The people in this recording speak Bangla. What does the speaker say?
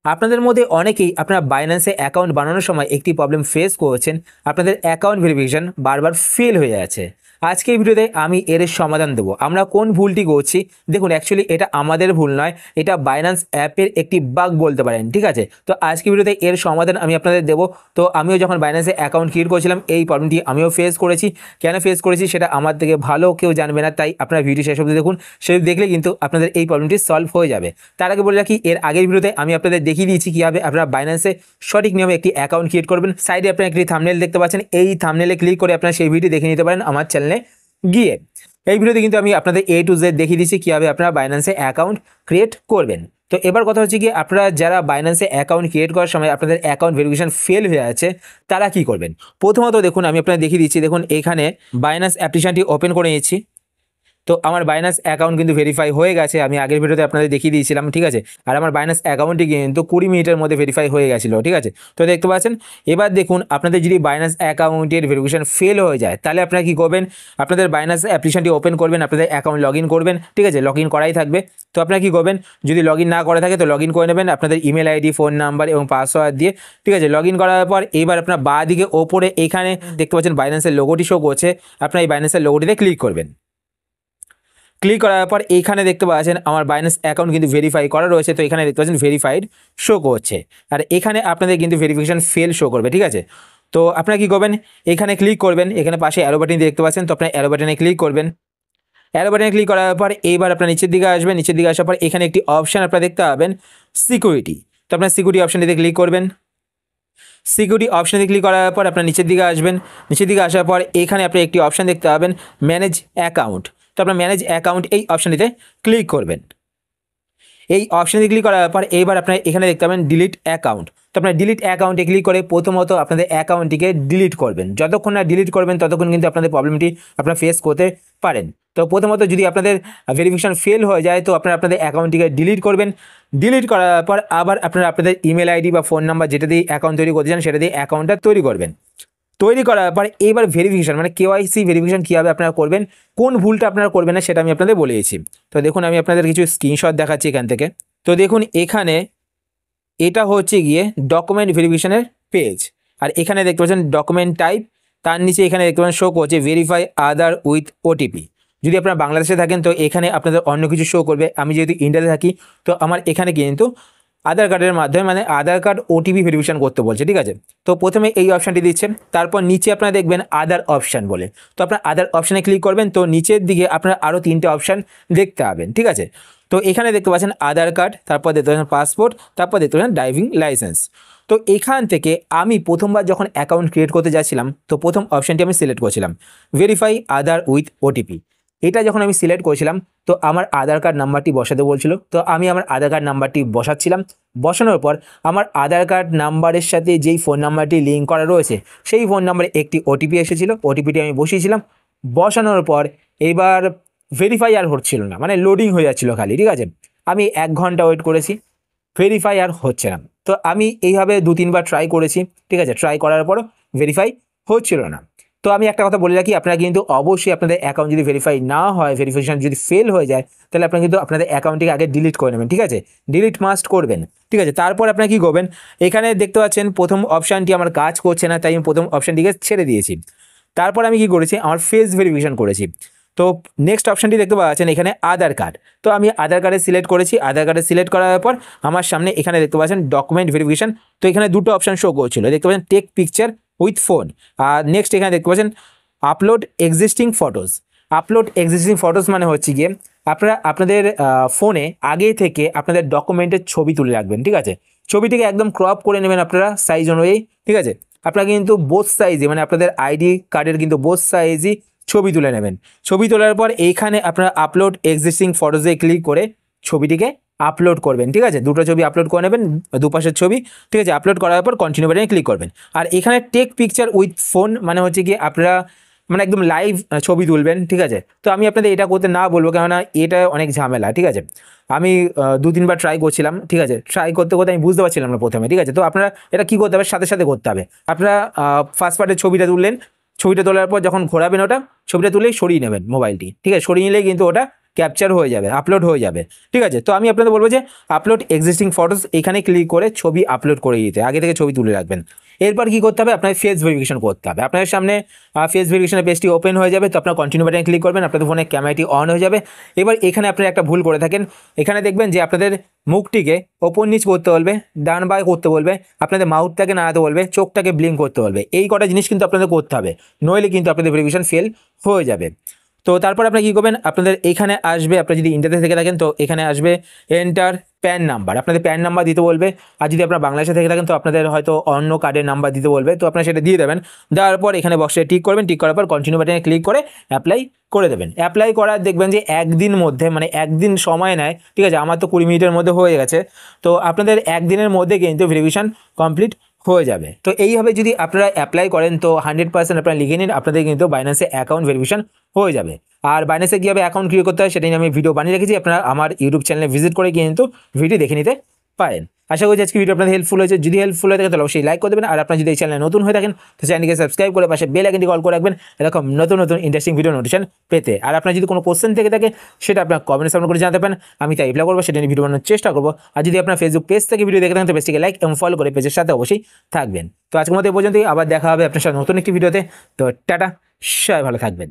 আপনাদের মধ্যে অনেকেই আপনারা বাইন্যান্সে অ্যাকাউন্ট বানানোর সময় একটি প্রবলেম ফেস করেছেন, আপনাদের অ্যাকাউন্ট ভেরিফিকেশন বারবার ফেল হয়ে যাচ্ছে। আজকে এই ভিডিওতে আমি এর সমাধান দেবো। আমরা কোন ভুলটি করছি দেখুন, অ্যাকচুয়ালি এটা আমাদের ভুল নয়, এটা বাইন্যান্স অ্যাপের একটি বাগ বলতে পারেন, ঠিক আছে। তো আজকে ভিডিওতে এর সমাধান আমি আপনাদের দেবো। তো আমিও যখন বাইন্যান্সে অ্যাকাউন্ট ক্রিয়েট করেছিলাম এই প্রবলেমটি আমিও ফেস করেছি। কেন ফেস করেছি সেটা আমার থেকে ভালো কেউ জানবে না, তাই আপনারা ভিডিও শেষ অবধি দেখুন। সেটা দেখলে কিন্তু আপনাদের এই প্রবলেমটি সলভ হয়ে যাবে। তার আগে বলে রাখি, এর আগের ভিডিওতে আমি আপনাদের দেখিয়ে দিয়েছি কীভাবে আপনারা বাইন্যান্সে সঠিক নিয়মে একটি অ্যাকাউন্ট ক্রিয়েট করবেন। সাইডে আপনারা একটি থাম্বনেল দেখতে পাচ্ছেন, এই থাম্বনেলে ক্লিক করে আপনারা সেই ভিডিও দেখে নিতে পারেন আমার চ্যানেলে গিয়ে। এই ভিডিওতে কিন্তু আমি আপনাদের A to Z দেখিয়ে দিচ্ছি কীভাবে আপনারা বাইন্যান্সে অ্যাকাউন্ট ক্রিয়েট করবেন। তো এবার কথা হচ্ছে কি, আপনারা যারা বাইন্যান্সে অ্যাকাউন্ট ক্রিয়েট করার সময় আপনাদের অ্যাকাউন্ট ভেরিফিকেশন ফেল হয়ে আছে তারা কি করবেন। প্রথমত দেখুন, আমি আপনাদের দেখিয়ে দিচ্ছি। দেখুন এখানে বাইন্যান্স অ্যাপ্লিকেশনটি ওপেন করে নিয়েছি। তো আমার বাইন্যান্স অ্যাকাউন্ট কিন্তু ভেরিফাই হয়ে গেছে, আমি আগের ভিডিওতে আপনাদের দেখিয়ে দিয়েছিলাম, ঠিক আছে। আর আমার বাইন্যান্স অ্যাকাউন্টটি কিন্তু 20 মিনিটের মধ্যে ভেরিফাই হয়ে গেছিলো, ঠিক আছে। তো দেখতে পাচ্ছেন। এবার দেখুন, আপনাদের যদি বাইন্যান্স অ্যাকাউন্টের ভেরিফিকেশন ফেল হয়ে যায় তাহলে আপনারা কী করবেন, আপনাদের বাইন্যান্স অ্যাপ্লিকেশনটি ওপেন করবেন, আপনাদের অ্যাকাউন্ট লগ ইন করবেন, ঠিক আছে। লগ ইন করাই থাকবে। তো আপনারা কী করবেন, যদি লগ ইন না করা থাকে তো লগ ইন করে নেবেন আপনাদের ইমেল আইডি, ফোন নাম্বার এবং পাসওয়ার্ড দিয়ে, ঠিক আছে। লগ ইন করার পর এবার আপনার বাঁ দিকে ওপরে এখানে দেখতে পাচ্ছেন বাইন্যান্সের লোগোটি শো করছে, আপনার এই বাইন্যান্সের লোগোটিতে ক্লিক করবেন। ক্লিক করার পর এইখানে দেখতে পাচ্ছেন আমার বাইন্যান্স অ্যাকাউন্ট কিন্তু ভেরিফাই করা রয়েছে। তো এখানে দেখতে পাচ্ছেন ভেরিফাইড শো করছে, আর এখানে আপনাদের কিন্তু ভেরিফিকেশন ফেল শো করবে, ঠিক আছে। তো আপনারা কী করবেন, এখানে ক্লিক করবেন, এখানে পাশে অ্যারো বাটন দেখতে পাচ্ছেন, তো আপনার অ্যারো বাটনে ক্লিক করবেন। অ্যারো বাটনে ক্লিক করার পর এইবার আপনার নিচের দিকে আসবেন, নিচের দিকে আসার পর এখানে একটি অপশান আপনারা দেখতে পাবেন সিকিউরিটি। তো আপনার সিকিউরিটি অপশানটিতে ক্লিক করবেন। সিকিউরিটি অপশানে ক্লিক করার পর আপনার নিচের দিকে আসবেন, নিচের দিকে আসার পর এখানে আপনি একটি অপশান দেখতে পাবেন ম্যানেজ অ্যাকাউন্ট। তো আপনার ম্যানেজ অ্যাকাউন্ট এই অপশানটিতে ক্লিক করবেন। এই অপশানে ক্লিক করার পর এইবার আপনার এখানে দেখতে পাবেন ডিলিট অ্যাকাউন্ট। তো আপনার ডিলিট অ্যাকাউন্টে ক্লিক করে প্রথমত আপনাদের অ্যাকাউন্টটিকে ডিলিট করবেন। যতক্ষণ না ডিলিট করবেন ততক্ষণ কিন্তু আপনাদের প্রবলেমটি আপনারা ফেস করতে পারেন। তো প্রথমত যদি আপনাদের ভেরিফিকেশন ফেল হয়ে যায় তো আপনারা আপনাদের অ্যাকাউন্টটিকে ডিলিট করবেন। ডিলিট করার পর আবার আপনারা আপনাদের ইমেল আইডি বা ফোন নাম্বার যেটা দিয়ে অ্যাকাউন্ট তৈরি করতে চান সেটা দিয়ে অ্যাকাউন্টটা তৈরি করবেন। তৈরি করার পর এবার ভেরিফিকেশন মানে KYC ভেরিফিকেশন কীভাবে আপনারা করবেন, কোন ভুলটা আপনারা করবেন না সেটা আমি আপনাদের বলে দিয়েছি। তো দেখুন, আমি আপনাদের কিছু স্ক্রিনশট দেখাচ্ছি এখান থেকে। তো দেখুন এখানে এটা হচ্ছে গিয়ে ডকুমেন্ট ভেরিফিকেশনের পেজ, আর এখানে দেখতে পাচ্ছেন ডকুমেন্ট টাইপ, তার নিচে এখানে দেখতে পাচ্ছেন শো করছে ভেরিফাই আদার উইথ OTP। যদি আপনারা বাংলাদেশে থাকেন তো এখানে আপনাদের অন্য কিছু শো করবে, আমি যেহেতু ইন্ডিয়াতে থাকি তো আমার এখানে কিন্তু আধার কার্ডের মাধ্যমে মানে আধার কার্ড OTP ভেরিফিকেশন করতে বলছে, ঠিক আছে। তো প্রথমে এই অপশানটি দিচ্ছে, তারপর নিচে আপনারা দেখবেন আদার অপশান বলে, তো আপনার আদার অপশানে ক্লিক করবেন। তো নিচের দিকে আপনারা আরও 3টে অপশান দেখতে পাবেন, ঠিক আছে। তো এখানে দেখতে পাচ্ছেন আধার কার্ড, তারপর দেখতে পাচ্ছেন পাসপোর্ট, তারপর দেখতে পাচ্ছেন ড্রাইভিং লাইসেন্স। তো এখান থেকে আমি প্রথমবার যখন অ্যাকাউন্ট ক্রিয়েট করতে যাচ্ছিলাম তো প্রথম অপশানটি আমি সিলেক্ট করেছিলাম ভেরিফাই আদার উইথ OTP। এটা যখন আমি সিলেক্ট করেছিলাম তো আমার আধার কার্ড নাম্বারটি বসাতে বলছিল, তো আমি আমার আধার কার্ড নাম্বারটি বসাচ্ছিলাম। বসানোর পর আমার আধার কার্ড নাম্বারের সাথে যেই ফোন নাম্বারটি লিঙ্ক করা রয়েছে সেই ফোন নাম্বারে একটি OTP এসেছিলো, OTPটি আমি বসিয়েছিলাম। বসানোর পর এবার ভেরিফাই আর হচ্ছিল না, মানে লোডিং হয়ে যাচ্ছিলো খালি, ঠিক আছে। আমি 1 ঘন্টা ওয়েট করেছি, ভেরিফাই আর হচ্ছে না। তো আমি এইভাবে 2-3বার ট্রাই করেছি, ঠিক আছে। ট্রাই করার পরও ভেরিফাই হচ্ছিল না। তো আমি একটা কথা বলে রাখি, আপনারা কিন্তু অবশ্যই আপনাদের অ্যাকাউন্ট যদি ভেরিফাই না হয়, ভেরিফিকেশন যদি ফেল হয়ে যায় তাহলে আপনারা কিন্তু আপনাদের অ্যাকাউন্টটিকে আগে ডিলিট করে নেবেন, ঠিক আছে। ডিলিট মাস্ট করবেন, ঠিক আছে। তারপর আপনারা কী করবেন, এখানে দেখতে পাচ্ছেন প্রথম অপশানটি আমার কাজ করছে না, তাই আমি প্রথম অপশানটিকে ছেড়ে দিয়েছি। তারপর আমি কি করেছি, আমার ফেস ভেরিফিকেশন করেছি। তো নেক্সট অপশানটি দেখতে পাচ্ছেন এখানে আধার কার্ড। তো আমি আধার কার্ডে সিলেক্ট করেছি, আধার কার্ডে সিলেক্ট করার পর আমার সামনে এখানে দেখতে পাচ্ছেন ডকুমেন্ট ভেরিফিকেশন। তো এখানে 2টো অপশান শো করছিল, দেখতে পাচ্ছেন টেক পিকচার উইথ ফোন, আর নেক্সট এখানে দেখতে পাচ্ছেন upload existing photos. Upload existing photos মানে হচ্ছে গিয়ে আপনারা আপনাদের ফোনে আগে থেকে আপনাদের ডকুমেন্টের ছবি তুলে রাখবেন, ঠিক আছে। ছবিটিকে একদম ক্রপ করে নেবেন আপনারা সাইজ অনুযায়ী, ঠিক আছে। আপনারা কিন্তু বোথ সাইজে মানে আপনাদের আইডি কার্ডের কিন্তু বোথ সাইজই ছবি তুলে নেবেন। ছবি তোলার পর এইখানে আপনারা আপলোড এক্সিস্টিং ফটোসে ক্লিক করে ছবিটিকে আপলোড করবেন, ঠিক আছে। 2টো ছবি আপলোড করে নেবেন, দুপাশের ছবি, ঠিক আছে। আপলোড করার পর কন্টিনিউ বাটনে ক্লিক করবেন। আর এখানে টেক পিকচার উইথ ফোন মানে হচ্ছে কি আপনারা মানে একদম লাইভ ছবি তুলবেন, ঠিক আছে। তো আমি আপনাদের এটা করতে না বলবো, কেননা এটা অনেক ঝামেলা, ঠিক আছে। আমি 2-3বার ট্রাই করছিলাম, ঠিক আছে। ট্রাই করতে করতে আমি বুঝতে পারছিলাম না প্রথমে, ঠিক আছে। তো আপনারা এটা কী করতে হবে, সাথে সাথে করতে হবে। আপনারা ফার্স্ট পার্টের ছবিটা তুললেন, ছবিটা তোলার পর যখন ঘোরাবেন ওটা ছবিটা তুলেই সরিয়ে নেবেন মোবাইলটি, ঠিক আছে। সরিয়ে নিলেই কিন্তু ওটা ক্যাপচার হয়ে যাবে, আপলোড হয়ে যাবে। ঠিক আছে, তো আমি আপনাদের বলবো যে আপলোড এক্সিস্টিং ফটোস এখানে ক্লিক করে ছবি আপলোড করে দিতে, আগে থেকে ছবি তুলে রাখবেন। এরপর কি করতে হবে, আপনার ফেস ভেরিফিকেশন করতে হবে। আপনার সামনে ফেস ভেরিফিকেশনের পেজটি ওপেন হয়ে যাবে, তো আপনার কন্টিনিউ বাটনে ক্লিক করবেন, আপনাদের ফোনে ক্যামেরাটি অন হয়ে যাবে। এবার এখানে আপনারা একটা ভুল করে থাকেন, এখানে দেখবেন যে আপনাদের মুখটিকে ওপর নিচ করতে বলবে, ডান বাঁ করতে বলবে, আপনাদের মাউথটাকে নাড়াতে বলবে, চোখটাকে ব্লিঙ্ক করতে বলবে। এই কটা জিনিস কিন্তু আপনাদের করতে হবে, নইলে কিন্তু আপনাদের ভেরিফিকেশন ফেল হয়ে যাবে। তো তারপর আপনারা কী করবেন, আপনাদের এখানে আসবে, আপনারা যদি ইন্ডিয়াতে থেকে থাকেন তো এখানে আসবে এন্টার প্যান নাম্বার, আপনাদের প্যান নাম্বার দিতে বলবে। আর যদি আপনারা বাংলাদেশে থেকে থাকেন তো আপনাদের হয়তো অন্য কার্ডের নাম্বার দিতে বলবে, তো আপনারা সেটা দিয়ে দেবেন। দেওয়ার পর এখানে বক্সে টিক করবেন, টিক করার পর কন্টিনিউ বাটনে ক্লিক করে অ্যাপ্লাই করে দেবেন। অ্যাপ্লাই করার দেখবেন যে একদিন মধ্যে, মানে একদিন সময় নেয়। ঠিক আছে, আমার তো 20 মিনিটের মধ্যে হয়ে গেছে, তো আপনাদের একদিনের মধ্যে কিন্তু ভেরিফিকেশন কমপ্লিট হয়ে যাবে। তো এইভাবে যদি আপনারা অ্যাপ্লাই করেন তো 100% আপনারা লিখে নিন, আপনাদের কিন্তু বাইন্যান্সে অ্যাকাউন্ট ভেরিফিকেশন হয়ে যাবে। আর বাইন্যান্সে কীভাবে অ্যাকাউন্ট ক্রিয়েট করতে হয় সেটা নিয়ে আমি ভিডিও বানিয়ে রেখেছি, আপনারা আমার ইউটিউব চ্যানেলে ভিজিট করে কিন্তু ভিডিও দেখে নিতে পারেন। আশা করছি আজকে ভিডিও আপনাদের হেল্পফুল হয়েছে। যদি হেল্পফুল হয়ে থাকে তাহলে অবশ্যই লাইক করে দেবেন, আর আপনারা যদি এই চ্যানেলে নতুন হয়ে থাকেন তো চ্যানেলকে সাবস্ক্রাইব করে পাশে বেল আইকনটি কল করে রাখবেন এরকম নতুন নতুন ইন্টারেস্টিং ভিডিও নোটিফিকেশন পেতে। আর আপনার যদি কোনো কোশ্চেন থেকে থাকে সেটা আপনার কমেন্টে সামনে করে জানাতে পারেন, আমি তাই রিপ্লাই করবো, সেটা নিয়ে ভিডিও বানানোর চেষ্টা করবো। আর যদি আপনার ফেসবুক পেজ থেকে ভিডিও দেখে থাকেন তো পেজটিকে লাইক এবং ফলো করে পেজের সাথে অবশ্যই থাকবেন। তো আজকের মতো এই পর্যন্তই, আবার দেখা হবে আপনার সাথে নতুন একটি ভিডিওতে। তো টাটা, সবাই ভালো থাকবেন।